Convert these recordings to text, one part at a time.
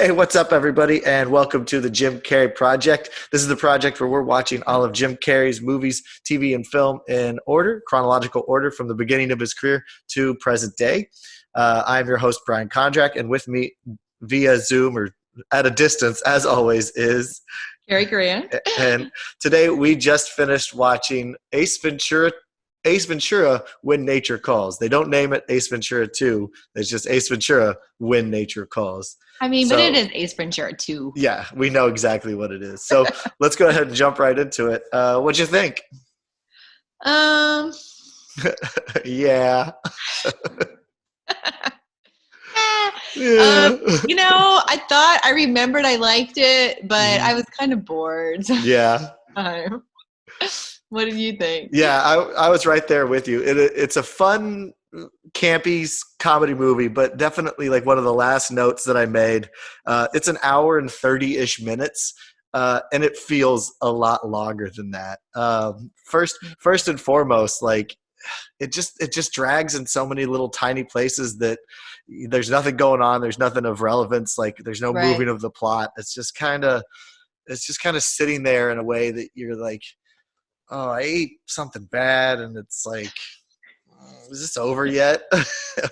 Hey, what's up, everybody, and welcome to the Jim Carrey Project. This is the project where we're watching all of Jim Carrey's movies, TV, and film in order, chronological order, from the beginning of his career to present day. I'm your host, Brian Kondrach, and with me via Zoom or at a distance, as always, is Carrie Grant. And today we just finished watching Ace Ventura, When Nature Calls. They don't name it Ace Ventura 2. It's just Ace Ventura, When Nature Calls. But it is Ace Ventura 2. Yeah, we know exactly what it is. So let's go ahead and jump right into it. What'd you think? Yeah. I remembered I liked it, but I was kind of bored. Yeah. What did you think? Yeah, I was right there with you. It's a fun, campy comedy movie, but definitely like one of the last notes that I made. It's an hour and 30-ish minutes, and it feels a lot longer than that. First and foremost, like it just drags in so many little tiny places that there's nothing going on. There's nothing of relevance. Like there's no moving of the plot. It's just kind of sitting there in a way that you're like, oh, I ate something bad, and it's like, is this over yet? Do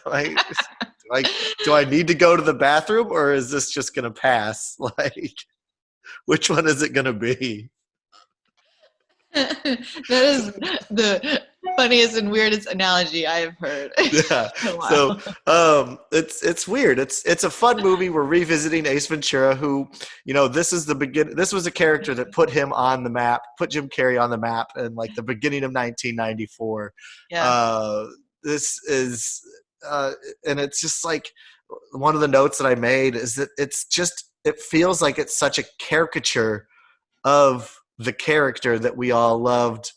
I need to go to the bathroom, or is this just gonna pass? Like, which one is it gonna be? That is the funniest and weirdest analogy I have heard. Yeah. So it's weird. It's a fun movie. We're revisiting Ace Ventura, who, this is the begin. This was a character that put him on the map, put Jim Carrey on the map in like the beginning of 1994. Yeah. This is and it's just like one of the notes that I made is that it feels like it's such a caricature of the character that we all loved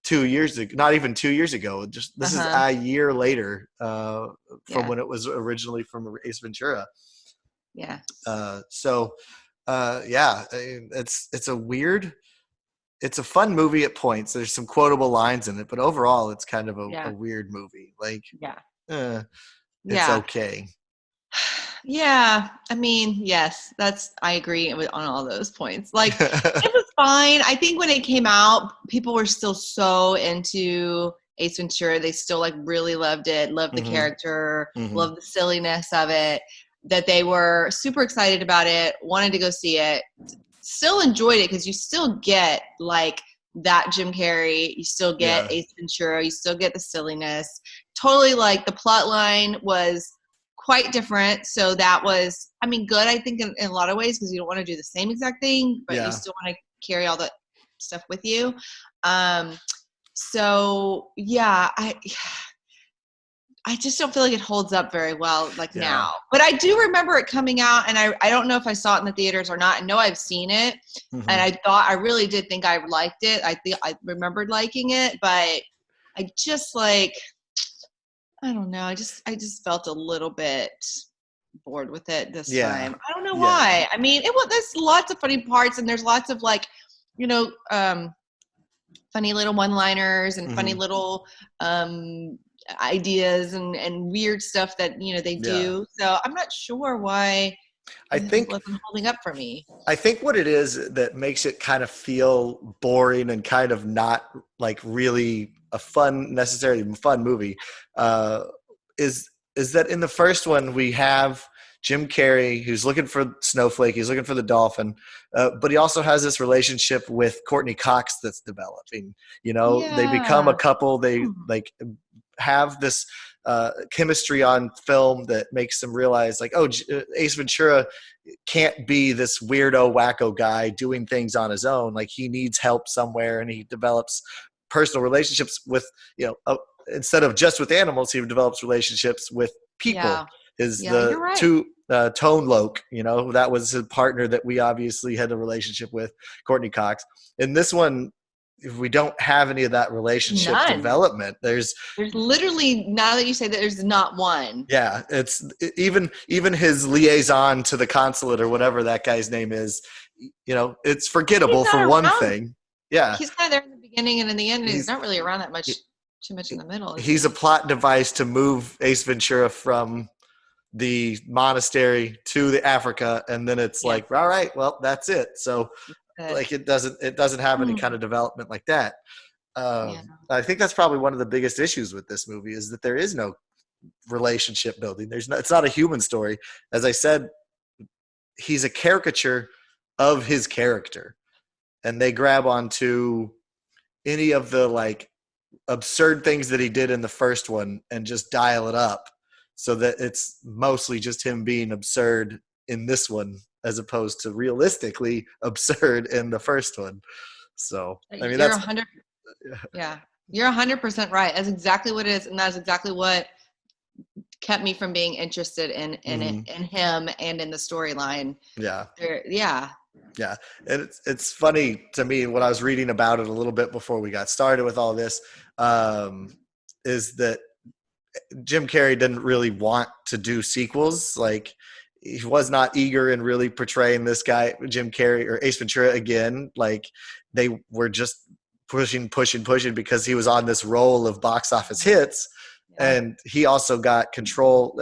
2 years ago, not even 2 years ago. Just this is a year later from when it was originally from Ace Ventura. Yeah. It's a fun movie at points. There's some quotable lines in it, but overall, it's kind of a weird movie. Like, it's okay. Yeah, yes, I agree on all those points. Like, it was fine. I think when it came out, people were still so into Ace Ventura. They still like really loved it, loved the character, loved the silliness of it, that they were super excited about it, wanted to go see it, still enjoyed it because you still get like that Jim Carrey, you still get Ace Ventura, you still get the silliness. Totally, like the plot line was quite different, so that was good, I think, in a lot of ways, because you don't want to do the same exact thing, but you still want to carry all that stuff with you. I just don't feel like it holds up very well now, but I do remember it coming out, and I don't know if I saw it in the theaters or not. I know I've seen it, and I really did think I liked it. I think I remembered liking it, but I just I don't know. I just felt a little bit bored with it this time. I don't know why. There's lots of funny parts, and there's lots of funny little one-liners and funny little ideas and weird stuff that they do. So I'm not sure why it wasn't holding up for me. I think what it is that makes it kind of feel boring and kind of not like really necessarily fun movie is that in the first one we have Jim Carrey, who's looking for Snowflake, he's looking for the dolphin, but he also has this relationship with Courtney Cox that's developing. They become a couple. They have this chemistry on film that makes them realize Ace Ventura can't be this weirdo wacko guy doing things on his own. Like, he needs help somewhere, and he develops personal relationships with, instead of just with animals, he develops relationships with people. Tone Loc, that was his partner that we obviously had a relationship with, Courtney Cox. In this one, if we don't have any of that relationship development, there's literally, now that you say that, there's not one. Yeah, it's even his liaison to the consulate or whatever that guy's name is, it's forgettable for one thing. Yeah. He's kind of there in the beginning, and in the end, he's not really around too much in the middle. He's a plot device to move Ace Ventura from the monastery to the Africa, and then it's Yeah. like, all right, well, that's it. So like it doesn't have any kind of development like that. Yeah. I think that's probably one of the biggest issues with this movie is that there is no relationship building. It's not a human story. As I said, he's a caricature of his character, and they grab onto any of the like absurd things that he did in the first one and just dial it up so that it's mostly just him being absurd in this one as opposed to realistically absurd in the first one. So I mean, You're that's 100. Yeah, you're 100% right. That's exactly what it is, and that's exactly what kept me from being interested in in him and in the storyline. Yeah. Yeah. Yeah. And it's funny to me when I was reading about it a little bit before we got started with all this, is that Jim Carrey didn't really want to do sequels. Like he was not eager in really portraying this guy, Jim Carrey or Ace Ventura again. Like they were just pushing because he was on this roll of box office hits. Yeah. And he also got control.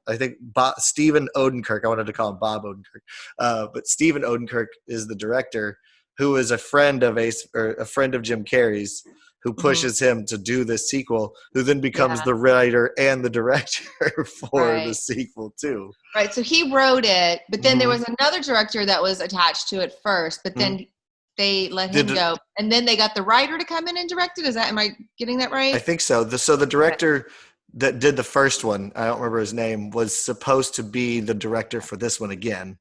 I think Stephen Odenkirk. I wanted to call him Bob Odenkirk, but Stephen Odenkirk is the director, who is a friend of Jim Carrey's, who pushes him to do this sequel. Who then becomes the writer and the director for the sequel too. Right. So he wrote it, but then there was another director that was attached to it first. But then they let him go, and then they got the writer to come in and direct it. Am I getting that right? I think so. The director that did the first one, I don't remember his name, was supposed to be the director for this one again.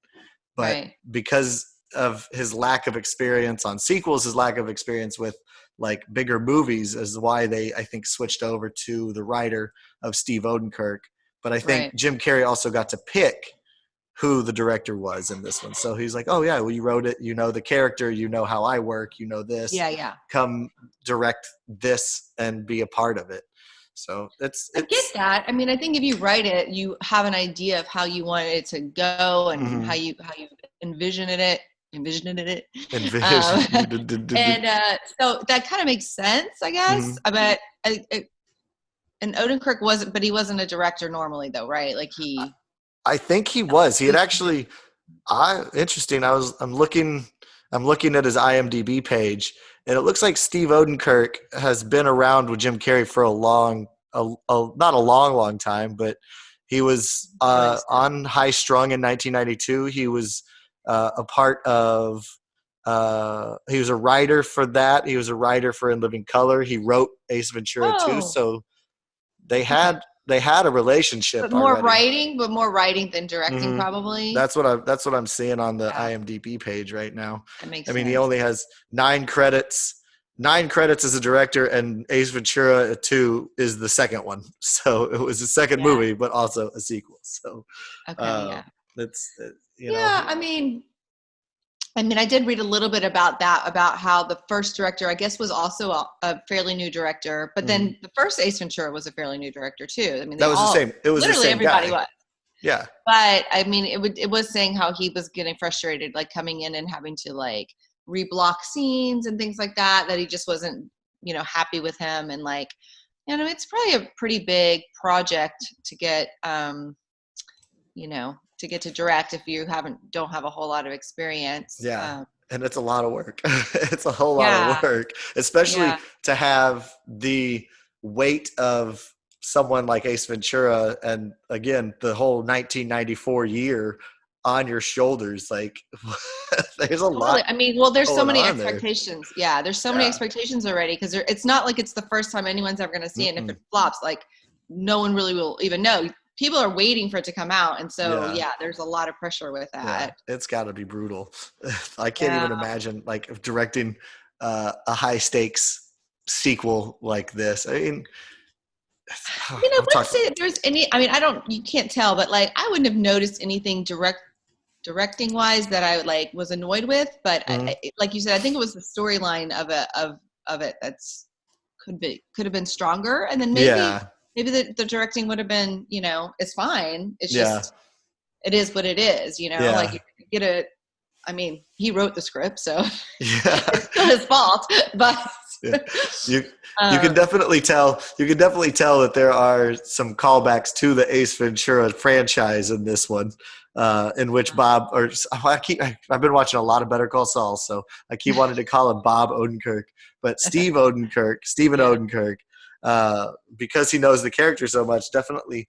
But because of his lack of experience on sequels, his lack of experience with like bigger movies is why they, I think, switched over to the writer of Steve Odenkirk. But I think Jim Carrey also got to pick who the director was in this one. So he's like, oh yeah, well, you wrote it, you know the character, you know how I work, you know this. Yeah. Come direct this and be a part of it. So it's I get that. I mean, I think if you write it, you have an idea of how you want it to go and how you envisioned it. And so that kind of makes sense, I guess. But and Odenkirk wasn't, but he wasn't a director normally, though, right? Like I think he was. He had actually. Interesting. I'm looking at his IMDb page, and it looks like Steve Odenkirk has been around with Jim Carrey for not a long time, but he was on High Strung in 1992. He was a part of. He was a writer for that. He was a writer for In Living Color. He wrote Ace Ventura too. So they had a relationship. But more already. writing than directing, probably. That's what I'm seeing on the IMDb page right now. That makes sense. He only has 9 credits. 9 credits as a director, and Ace Ventura 2 is the second one. So it was a second movie, but also a sequel. So that's I did read a little bit about that, about how the first director, I guess, was also a fairly new director, but then the first Ace Ventura was a fairly new director too. I mean, that was the same. It was literally the same everybody guy. Was. Yeah. But I mean, it was saying how he was getting frustrated, like coming in and having to like reblock scenes and things like that he just wasn't, happy with him. And like, it's probably a pretty big project to get, to get to direct if you don't have a whole lot of experience. Yeah. And it's a lot of work. It's a whole lot of work, especially to have the weight of someone like Ace Ventura and again, the whole 1994 year on your shoulders. Like there's a lot. I mean, there's so many expectations. There. Yeah. There's so many expectations already. Cause it's not like it's the first time anyone's ever going to see it. And if it flops, like no one really will even know. People are waiting for it to come out. And so, there's a lot of pressure with that. Yeah, it's gotta be brutal. I can't even imagine like directing a high stakes sequel like this. I mean, I wouldn't say that there's any, you can't tell, but like, I wouldn't have noticed anything directing wise that I like was annoyed with, but like you said, I think it was the storyline of it that's could have been stronger. And then maybe the directing would have been, it's fine. It's just, it is what it is, like you get he wrote the script, so it's still his fault, but Yeah. You you can um, definitely tell that there are some callbacks to the Ace Ventura franchise in this one, in which I've been watching a lot of Better Call Saul, so I keep wanting to call him Bob Odenkirk, but Stephen yeah, Odenkirk, because he knows the character so much, definitely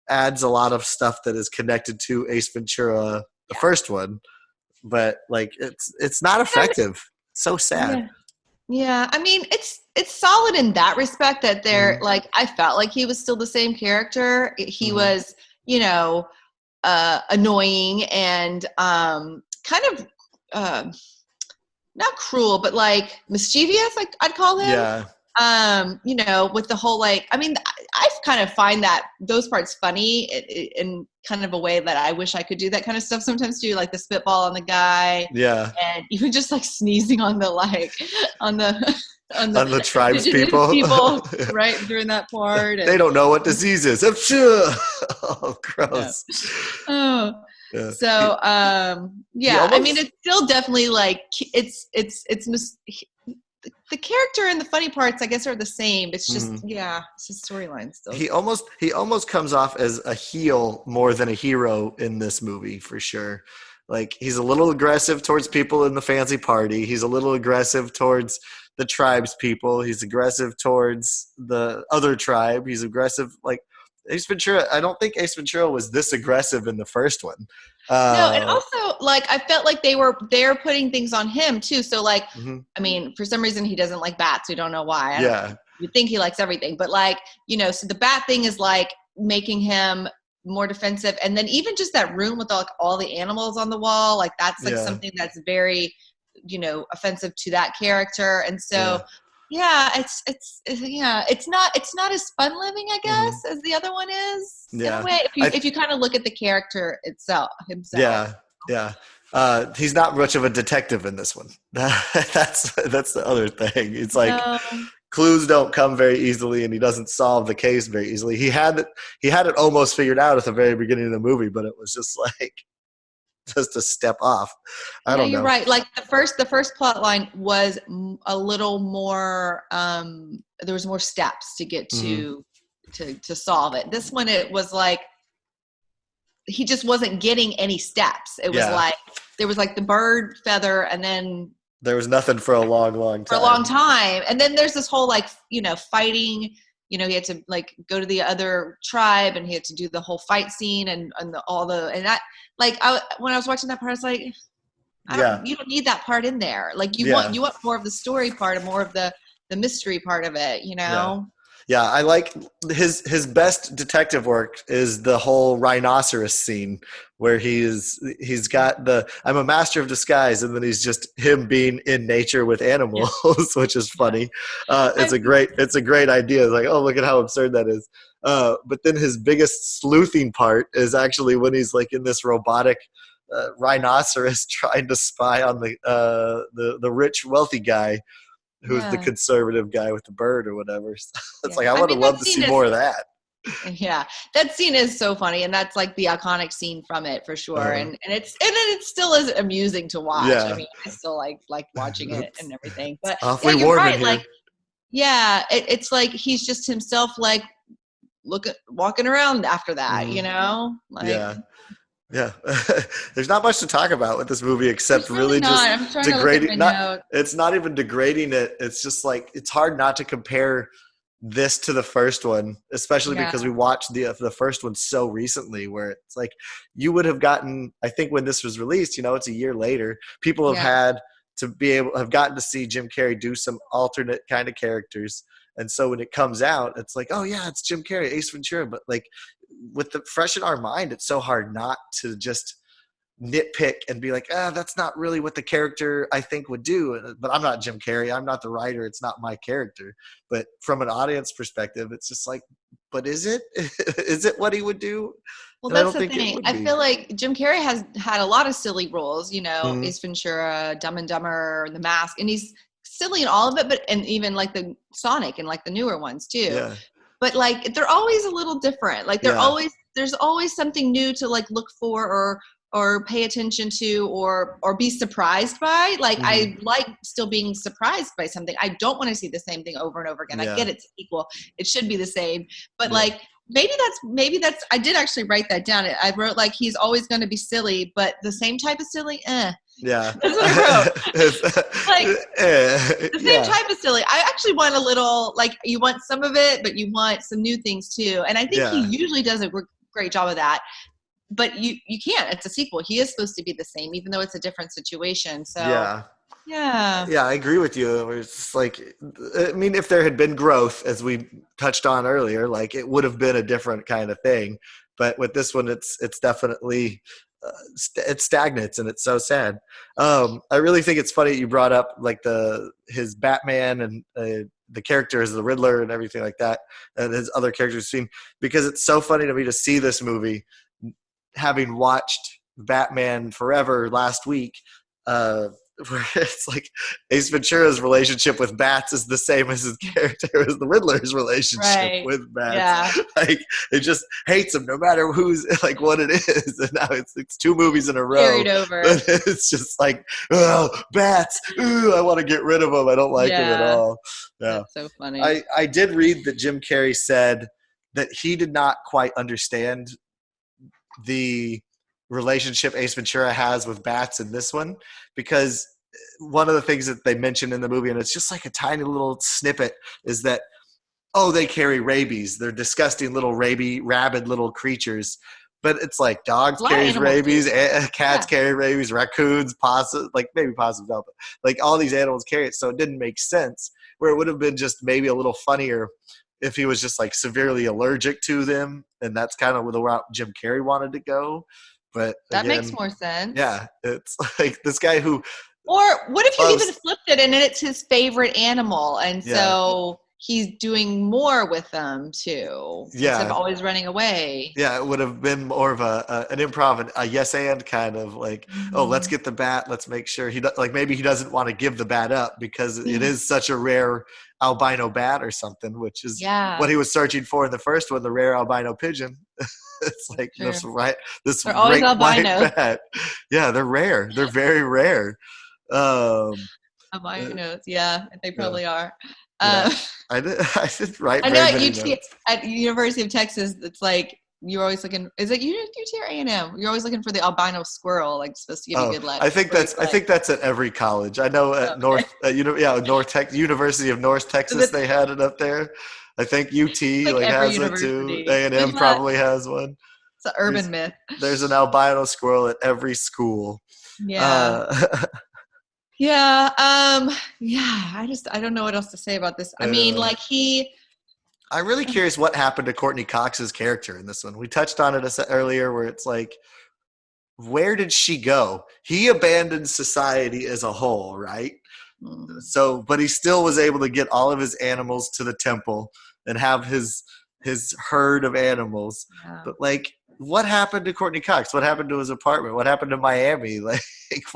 adds a lot of stuff that is connected to Ace Ventura, the yeah. first one, but like it's not effective. It's so sad. Yeah. Yeah, I mean, it's solid in that respect that they're Mm-hmm. like I felt like he was still the same character. He Mm-hmm. was, you know, annoying and kind of not cruel, but like mischievous, like I'd call him. Yeah. With the whole like, I mean, I kind of find that those parts funny in kind of a way that I wish I could do that kind of stuff sometimes too, like the spitball on the guy, Yeah. and even just like sneezing on the like on the on the On the tribes indigenous people. people right during that part, They and don't know what disease is. Oh, yeah. gross. Oh, Yeah. so He yeah, I mean, almost it's still definitely like the character and the funny parts, I guess, are the same. It's just, mhm. yeah, it's just storyline still. he almost comes off as a heel more than a hero in this movie for sure. Like he's a little aggressive towards people in the fancy party. He's a little aggressive towards the tribes people. He's aggressive towards the other tribe. He's aggressive like Ace Ventura. I don't think Ace Ventura was this aggressive in the first one. No, and Uh, also like I felt like they're putting things on him too. So like, mhm. I mean, for some reason he doesn't like bats. We don't know why. I don't. Yeah, You think he likes everything, but like, so the bat thing is like making him more defensive, and then even just that room with like all the animals on the wall, like that's like yeah, something that's very, offensive to that character, and so. yeah. Yeah, it's not as fun living, I Hmm. guess, as the other one is in a Yeah. way. If you I if you kind of look at the character himself. Yeah, yeah. He's not much of a detective in this one. That's the other thing. It's like No, clues don't come very easily, and he doesn't solve the case very easily. He had it almost figured out at the very beginning of the movie, but it was just like just a step off. I yeah, don't you're know. right. Like the first plot line was a little more. There was more steps to get Hmm. to solve it. This one, it was like he just wasn't getting any steps. It was Yeah, like there was like the bird feather, and then there was nothing for a long, long for a long time. time. And then there's this whole like, fighting, he had to like go to the other tribe and he had to do the whole fight scene and that like when I was watching that part, I was like, Yeah, you don't need that part in there. Like yeah. you want more of the story part and more of the mystery part of it, Yeah. Yeah, I like his best detective work is the whole rhinoceros scene where he's got the I'm a master of disguise, and then he's just him being in nature with Yeah. animals, which is Yeah. funny. I, It's a great idea. It's like, oh, look at how absurd that is. But then his biggest sleuthing part is actually when he's like in this robotic rhinoceros trying to spy on the rich wealthy guy who's the yeah. conservative guy with the bird or whatever. It's Yeah. like I I would have mean, that loved to scene see is more of that. Yeah, that scene is so funny, and that's like the iconic scene from it for sure. Uh, And it still is amusing to watch. I yeah, mean, I still like watching it it's, and everything. it's But yeah, awfully you're warm in right. Like, here. yeah, it's like he's just himself, like walking around after that. Hmm. Like Yeah, yeah. There's not much to talk about with this movie except there's really really just not. I'm trying to look at degrading. my Not note. It's not even degrading it. It's just like it's hard not to compare this to the first one, especially Yeah, because we watched the first one so recently, where it's like you would have gotten. I think when this was released, it's a year later. People have yeah, had to have gotten to see Jim Carrey do some alternate kind of characters, and so when it comes out, it's like, oh yeah, it's Jim Carrey, Ace Ventura. But like with the fresh in our mind, it's so hard not to just nitpick and be like, that's not really what the character I think would do. But I'm not Jim Carrey. I'm not the writer. It's not my character. But from an audience perspective, it's just like, but is it? Is it what he would do? well, And I that's don't the think it thing. would I be. feel like Jim Carrey has had a lot of silly roles, Mm-hmm. Ace Ventura, Dumb and Dumber, The Mask, and he's silly in all of it, and even like the Sonic and like the newer ones too. Yeah. But like they're always a little different. Like Yeah. there's always something new to like look for or pay attention to or be surprised by. Like I like still being surprised by something. I don't want to see the same thing over and over again. I get it's equal. It should be the same. But like maybe that's I did actually write that down. I wrote like he's always going to be silly, but the same type of silly, Yeah. That's what I wrote. Like the same type of silly. I actually want a little, like, you want some of it, but you want some new things too. And I think he usually does a great job of that. But you can't. It's a sequel. He is supposed to be the same, even though it's a different situation. So yeah, I agree with you. It's like, I mean, if there had been growth, as we touched on earlier, like it would have been a different kind of thing. But with this one, it's definitely it stagnates, and it's so sad. I really think it's funny you brought up like his Batman and the characters, the Riddler and everything like that, and his other characters seen, because it's so funny to me to see this movie, having watched Batman Forever last week, where it's like Ace Ventura's relationship with bats is the same as his character as the Riddler's relationship with bats. Like it just hates him no matter who's like what it is. And now it's 2 movies in a row. Carried over. But it's just like, oh, bats. Ooh, I want to get rid of them. I don't like them at all. Yeah. That's so funny. I did read that Jim Carrey said that he did not quite understand the relationship Ace Ventura has with bats in this one, because one of the things that they mention in the movie, and it's just like a tiny little snippet, is that, they carry rabies. They're disgusting little rabid little creatures. But it's like dogs carry rabies, cats carry rabies, raccoons, possums, like maybe possums don't, but like all these animals carry it. So it didn't make sense, where it would have been just maybe a little funnier if he was just like severely allergic to them. And that's kind of the route Jim Carrey wanted to go. But that makes more sense. Yeah. It's like this guy who. Or what if you even flipped it and it's his favorite animal, and so he's doing more with them too, instead of always running away. Yeah, it would have been more of an improv, a yes and kind of like, let's get the bat. Let's make sure maybe he doesn't want to give the bat up because it is such a rare albino bat or something, which is what he was searching for in the first one, the rare albino pigeon. It's like this they're always albino bat. Yeah, they're rare. They're very rare. Albinos, they probably are. I did write. I know at University of Texas, it's like you're always looking. Is it UT or A&M? You're always looking for the albino squirrel, like supposed to give you good luck. I think that's at every college. I know at University of North Texas, they had it up there. I think UT has it too. A&M probably has one. It's an urban myth. There's an albino squirrel at every school. Yeah. I don't know what else to say about this. I mean, I'm really curious what happened to Courtney Cox's character in this one. We touched on it earlier, where it's like, where did she go? He abandoned society as a whole, right? So, but he still was able to get all of his animals to the temple and have his herd of animals. Yeah. But like, what happened to Courtney Cox? What happened to his apartment? What happened to Miami? Like,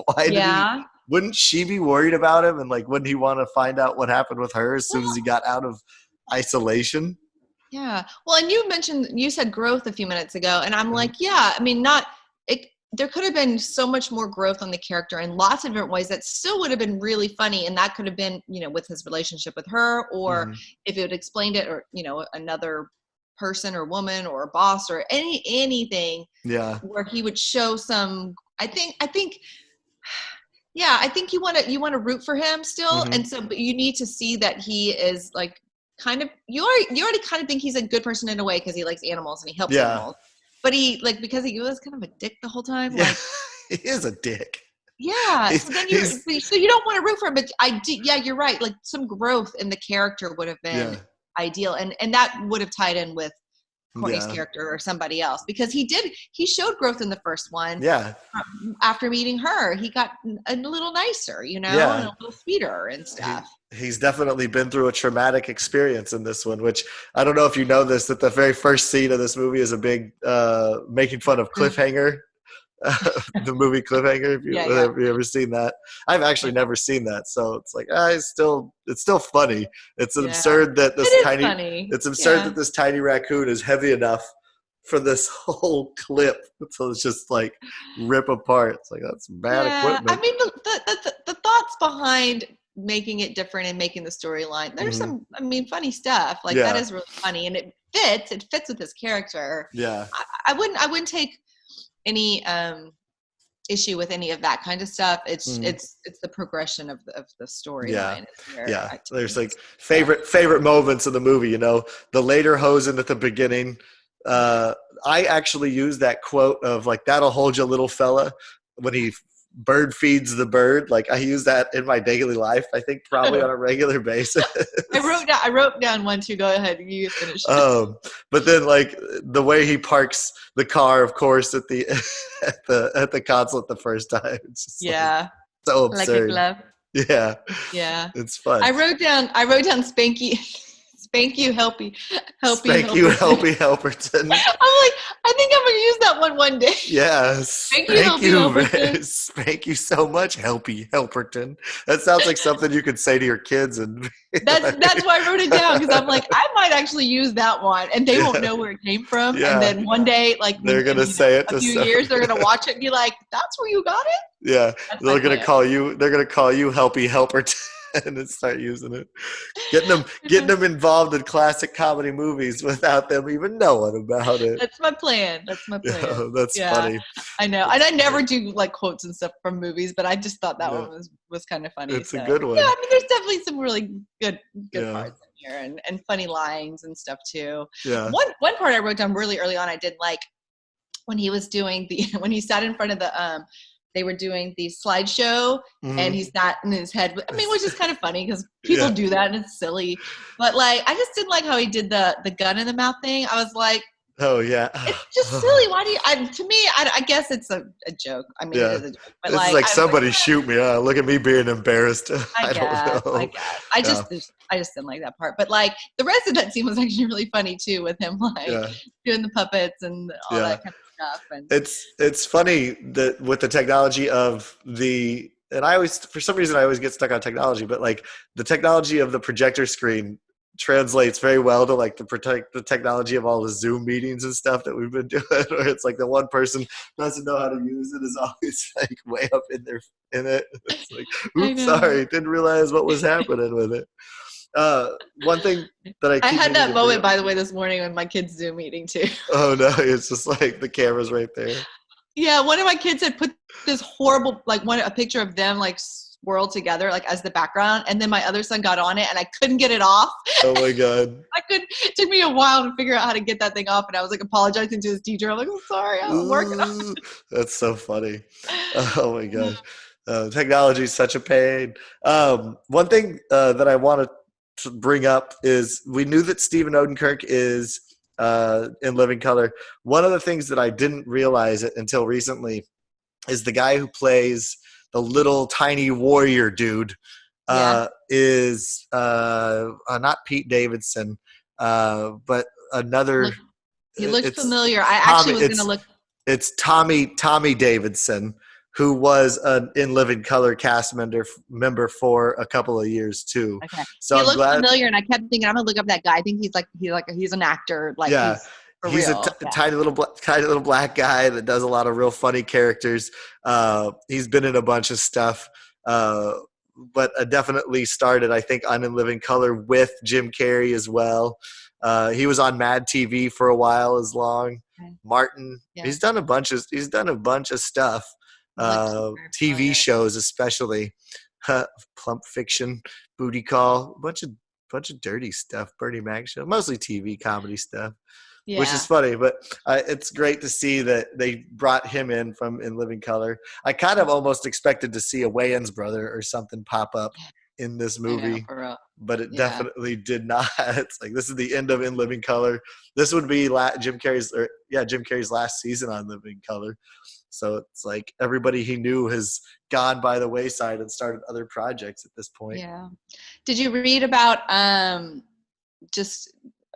why did wouldn't she be worried about him? And like, wouldn't he want to find out what happened with her as soon as he got out of isolation? Yeah. Well, and you said growth a few minutes ago, and I'm like, I mean, there could have been so much more growth on the character in lots of different ways that still would have been really funny. And that could have been, with his relationship with her, or if it would explained it, or, another person or woman or boss or anything where he would show some, I think you want to root for him still. And so, but you need to see that he is like kind of, you already kind of think he's a good person in a way, because he likes animals and he helps animals. But he, like, because he was kind of a dick the whole time. Like, he is a dick. Yeah. So then you don't want to root for him. But you're right. Like, some growth in the character would have been ideal. And that would have tied in with Courtney's character or somebody else, because he showed growth in the first one. Yeah. After meeting her, he got a little nicer, and a little sweeter and stuff. He's definitely been through a traumatic experience in this one, which I don't know if you know this, that the very first scene of this movie is a big making fun of Cliffhanger, the movie Cliffhanger. Have you ever seen that? I've actually never seen that. So it's like, it's still funny. It's absurd that this tiny raccoon is heavy enough for this whole clip. So it's just like rip apart. It's like, that's bad equipment. I mean, the thoughts behind making it different and making the storyline, there's some, I mean, funny stuff. Like that is really funny, and it fits with his character. Yeah. I wouldn't take any issue with any of that kind of stuff. It's the progression of the storyline. Yeah. There's like favorite moments of the movie, you know, the later hosing at the beginning. I actually use that quote of like, that'll hold you, little fella, when he bird feeds the bird. Like I use that in my daily life, I think probably on a regular basis. I wrote down one too. Go ahead, you finish. But then like the way he parks the car, of course, at the at the consulate the first time, it's just like, so absurd. Like yeah, it's fun. I wrote down Spanky. Spank you, helpy. Spank you, helpy, Helperton. I'm like, I think I'm gonna use that one day. Yeah, spank you, Helperton. Spank you so much, helpy, Helperton. That sounds like something you could say to your kids, and that's why I wrote it down, because I'm like, I might actually use that one, and they won't know where it came from. And then one day, like they're gonna say it. A few years, they're gonna watch it and be like, "That's where you got it." Yeah, they're gonna call you. They're gonna call you Helpy Helperton. And then start using it, getting them involved in classic comedy movies without them even knowing about it. That's my plan. Yeah, that's funny. I know, and I never do like quotes and stuff from movies, but I just thought that one was kind of funny. It's a good one. Yeah, I mean, there's definitely some really good parts in here, and funny lines and stuff too. Yeah. One part I wrote down really early on, I did like when he was doing when he sat in front of the they were doing the slideshow, and he sat in his head. I mean, which is kind of funny because people do that and it's silly. But like, I just didn't like how he did the gun in the mouth thing. I was like, oh yeah, it's just silly. Why do you? To me, I guess it's a joke. I mean, it is a joke. But it's like somebody shoot me. Look at me being embarrassed. I don't know. I just didn't like that part. But like the rest of that scene was actually really funny too, with him like doing the puppets and all that kind of stuff. And it's funny that with the technology of the, and I always, for some reason, I always get stuck on technology, but like the technology of the projector screen translates very well to like the technology of all the Zoom meetings and stuff that we've been doing, where it's like the one person doesn't know how to use it is always like way up in it. It's like, oops, sorry, didn't realize what was happening with it. One thing that I had that moment, by the way, this morning with my kids' Zoom meeting too. Oh no, it's just like the camera's right there. Yeah, one of my kids had put this horrible, like a picture of them like swirled together, like as the background, and then my other son got on it, and I couldn't get it off. Oh my god! It took me a while to figure out how to get that thing off, and I was like apologizing to his teacher. I'm like, I'm sorry, I'm working on it. That's so funny. Oh my god, technology is such a pain. One thing that I wanted to bring up is we knew that Stephen Odenkirk is in Living Color. One of the things that I didn't realize it until recently is the guy who plays the little tiny warrior dude is not Pete Davidson, but another. He looks familiar. I actually was going to look. It's Tommy Davidson, who was an in Living Color cast member for a couple of years too. Okay. So he looks familiar, and I kept thinking, I'm gonna look up that guy. I think he's an actor. Like he's a tiny little black guy that does a lot of real funny characters. He's been in a bunch of stuff, but definitely started, I think, on In Living Color with Jim Carrey as well. He was on Mad TV for a while as long. Okay. Martin. Yeah. He's done a bunch of stuff. TV shows especially, Plump Fiction, Booty Call, a bunch of dirty stuff, Bernie Mac show, mostly TV comedy stuff, which is funny, but it's great to see that they brought him in from In Living Color. I kind of almost expected to see a Wayans brother or something pop up in this movie, but it definitely did not. It's like, this is the end of In Living Color. This would be Jim Carrey's last season on Living Color. So it's like everybody he knew has gone by the wayside and started other projects at this point. Yeah. Did you read about just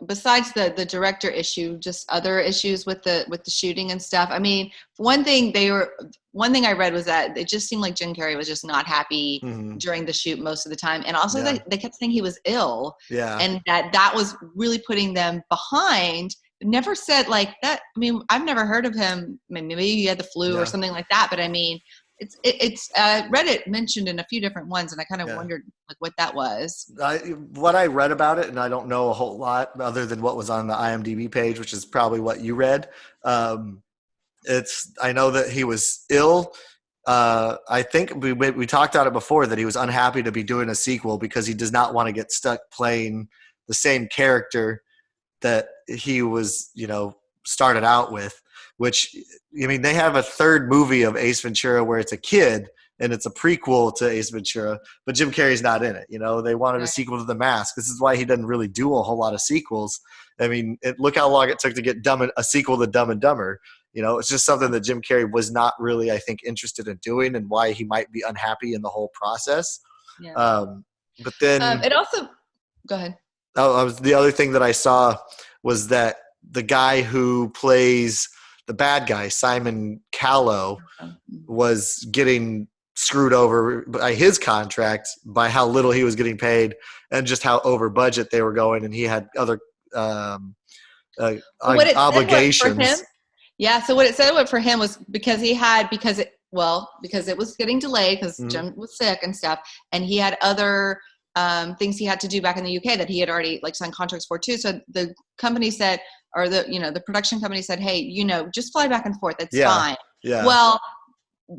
besides the director issue, just other issues with the shooting and stuff? I mean, one thing I read was that it just seemed like Jim Carrey was just not happy during the shoot most of the time, and also they kept saying he was ill, and that was really putting them behind. never said like that. I mean, I've never heard of him. I mean, maybe he had the flu or something like that. But I mean, it's read it mentioned in a few different ones, and I kind of wondered like what that was. What I read about it, and I don't know a whole lot other than what was on the IMDb page, which is probably what you read. I know that he was ill. I think we talked about it before that he was unhappy to be doing a sequel because he does not want to get stuck playing the same character that he was, started out with, which, I mean, they have a third movie of Ace Ventura where it's a kid and it's a prequel to Ace Ventura, but Jim Carrey's not in it. They wanted a sequel to The Mask. This is why he doesn't really do a whole lot of sequels. I mean, look how long it took to get a sequel to Dumb and Dumber. It's just something that Jim Carrey was not really, I think, interested in doing, and why he might be unhappy in the whole process. Yeah. But then it also, go ahead. The other thing that I saw was that the guy who plays the bad guy, Simon Callow, was getting screwed over by his contract by how little he was getting paid and just how over budget they were going, and he had other obligations. Yeah, so what it said for him was because it was getting delayed because Jim was sick and stuff, and he had other things he had to do back in the UK that he had already like signed contracts for too. So the company said, or the production company said, hey, just fly back and forth. That's fine. Yeah. Well,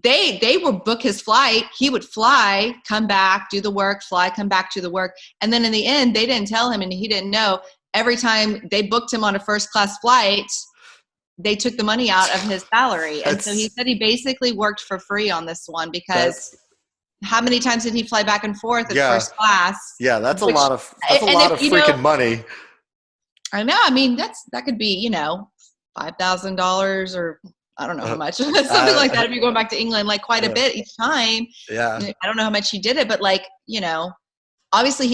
they would book his flight. He would fly, come back, do the work, fly, come back, do the work. And then in the end, they didn't tell him and he didn't know. Every time they booked him on a first class flight, they took the money out of his salary. And so he said he basically worked for free on this one because how many times did he fly back and forth in first class? Yeah, that's a lot of freaking money. I know. I mean, that could be, $5,000 or I don't know how much, something like that. If you're going back to England, like quite a bit each time. Yeah. I don't know how much he did it, but like, obviously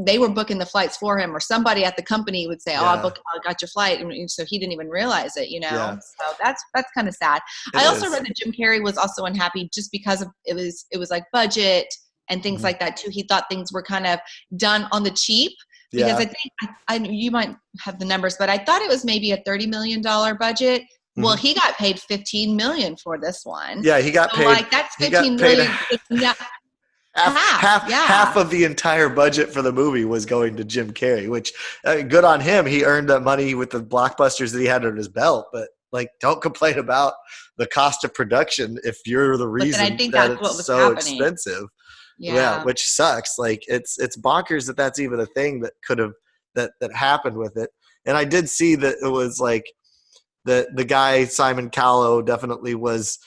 they were booking the flights for him, or somebody at the company would say, I got your flight. And so he didn't even realize it, so that's kind of sad. I also read that Jim Carrey was also unhappy just because of it was like budget and things like that too. He thought things were kind of done on the cheap because I think you might have the numbers, but I thought it was maybe a $30 million budget. Well, he got paid $15 million for this one. Yeah. He got paid. Like that's $15 million. Half of the entire budget for the movie was going to Jim Carrey, which good on him. He earned that money with the blockbusters that he had under his belt, but like, don't complain about the cost of production if you're the reason that it's so expensive. Yeah. Which sucks. Like it's bonkers that that's even a thing that could have, that happened with it. And I did see that it was like the guy, Simon Callow, definitely was,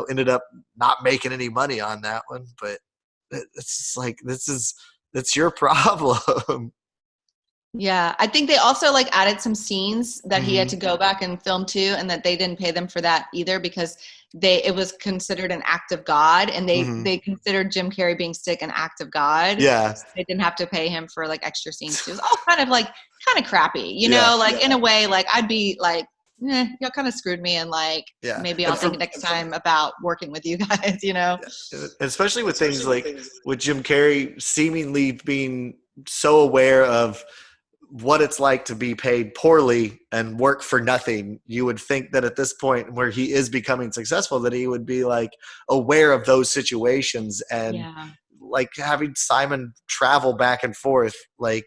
ended up not making any money on that one, but it's just like, that's your problem. Yeah. I think they also like added some scenes that he had to go back and film too, and that they didn't pay them for that either because it was considered an act of God, and they considered Jim Carrey being sick an act of God. Yeah. So they didn't have to pay him for like extra scenes too. It was all kind of crappy, in a way, like I'd be like, y'all kind of screwed me, and like maybe I'll think next time about working with you guys, Especially with things like with Jim Carrey seemingly being so aware of what it's like to be paid poorly and work for nothing. You would think that at this point where he is becoming successful, that he would be like aware of those situations and like having Simon travel back and forth, like,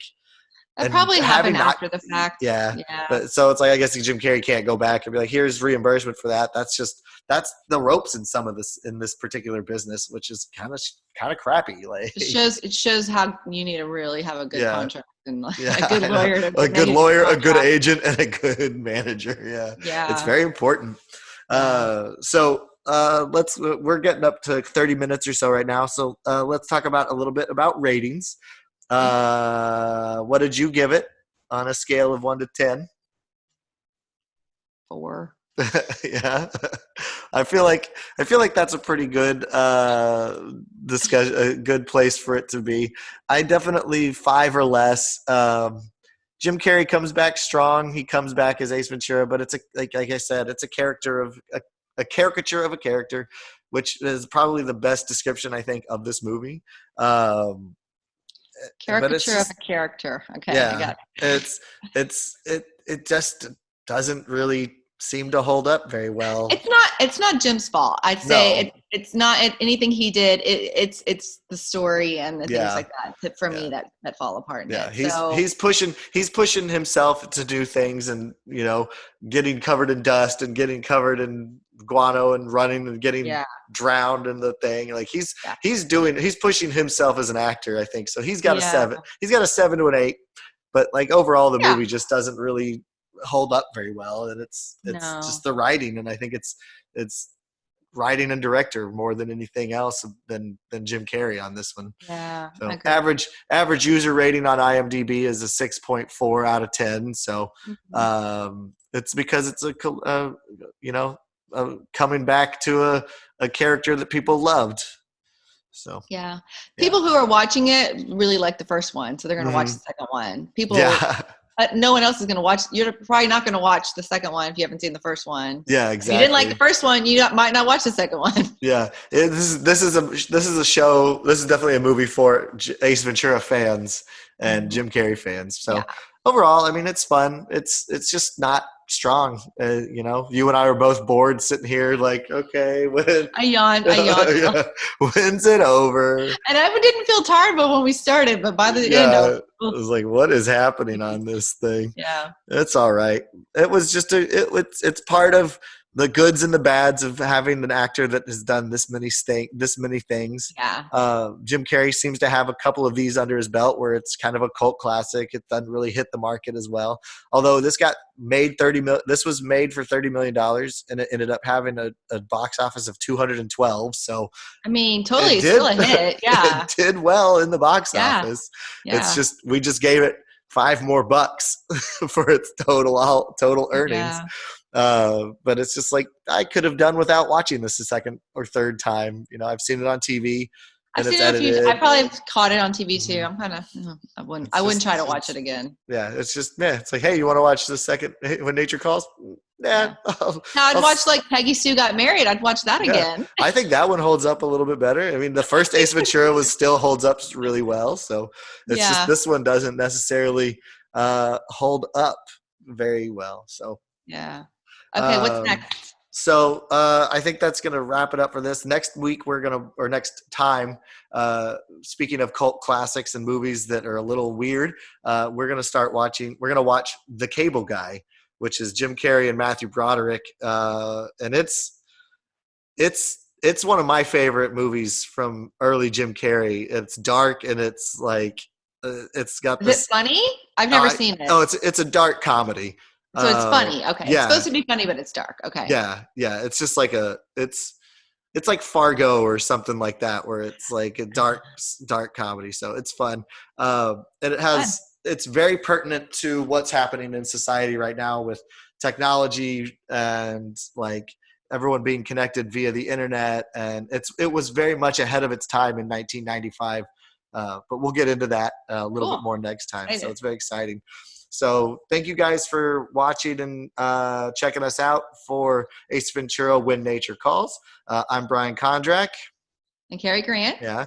that probably happened after the fact. Yeah. But so it's like, I guess Jim Carrey can't go back and be like, here's reimbursement for that. That's the ropes in in this particular business, which is kind of crappy. Like it shows how you need to really have a good contract and like a good lawyer, a good agent, and a good manager. Yeah. It's very important. So we're getting up to 30 minutes or so right now. So let's talk about a little bit about ratings. What did you give it on a scale of 1 to 10? 4. Yeah. I feel like that's a pretty good discussion, a good place for it to be. I definitely 5 or less. Jim Carrey comes back strong. He comes back as Ace Ventura, but it's like I said, it's a caricature of a character, which is probably the best description I think of this movie. Caricature of a character. Okay, yeah, I got it. It just doesn't really seem to hold up very well. It's not Jim's fault. I'd say No. it's not anything he did. It's the story and the things Yeah. like that for me Yeah. that fall apart in Yeah, it. So he's pushing himself to do things, and getting covered in dust and getting covered in guano and running and getting yeah, drowned in the thing. Like yeah, he's pushing himself as an actor, I think. So he's got a yeah, 7. He's got a 7 to an 8, but like overall the yeah. movie just doesn't really hold up very well, and it's No, just the writing, and I think it's writing and director more than anything else than Jim Carrey on this one. yeah, I So agree. average user rating on IMDb is a 6.4 out of 10. So Mhm. it's because it's coming back to a character that people loved. So Yeah, yeah, people who are watching it really like the first one, so they're going to watch hmm the second one. People, yeah, no one else is going to watch. You're probably not going to watch the second one if you haven't seen the first one. yeah, If you didn't like the exactly. first one, you might not watch the second one. Yeah, this is a show. This is definitely a movie for Ace Ventura fans and Mhm. Jim Carrey fans. Yeah, So overall, I mean, it's fun. It's just not strong. You and I were both bored sitting here, like, okay, I yawned, yeah, when's it over? and I didn't feel tired, but when we started, but by the end, I was, Yeah, it "Ugh." was like, what is happening on this thing? Yeah, It's all right. It was just it's part of the goods and the bads of having an actor that has done this many things. yeah. Jim Carrey seems to have a couple of these under his belt where it's kind of a cult classic. It doesn't really hit the market as well. Although this was made for $30 million, and it ended up having a box office of 212. So I mean, totally, it it's still did a hit. Yeah, it did well in the box yeah, office. It's yeah, just we just gave it $5 more for its total earnings. yeah. But it's just like I could have done without watching this a second or third time. I've seen it on TV I've and it's seen it a few. I edited. probably caught it on TV too. Mhm. I'm kind of. I It's wouldn't just try to watch it again. yeah. It's just yeah. It's like, hey, you want to watch the second When Nature Calls? Yeah, Yeah. Now I'd I'll, watch like Peggy Sue Got Married. I'd watch that yeah. again. I think that one holds up a little bit better. I mean, the first Ace Ventura still holds up really well. So it's just Yeah. this one doesn't necessarily hold up very well. So Yeah. Okay. What's um, next? I think that's going to wrap it up for this. Next week, or next time, speaking of cult classics and movies that are a little weird, we're going to watch The Cable Guy, which is Jim Carrey and Matthew Broderick. And it's one of my favorite movies from early Jim Carrey. It's dark and it's like, it's got Is it this, funny? I've never seen it. it's a dark comedy. So it's funny. Okay. It's Yeah, supposed to be funny, but it's dark. Okay. yeah. It's just like it's like Fargo or something like that, where it's like a dark comedy. So it's fun, and Fun. it's very pertinent to what's happening in society right now with technology and like everyone being connected via the internet, and it was very much ahead of its time in 1995. But we'll get into that a little bit Cool. more next time. So Excited. it's very exciting. So thank you guys for watching and checking us out for Ace Ventura: When Nature Calls. I'm Brian Kondrach. And Cary Grant. Yeah.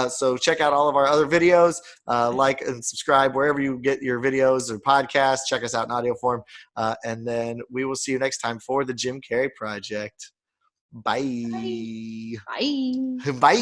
So check out all of our other videos. Like and subscribe wherever you get your videos or podcasts. Check us out in audio form. And then we will see you next time for the Jim Carrey Project. Bye. Bye. Bye. Bye.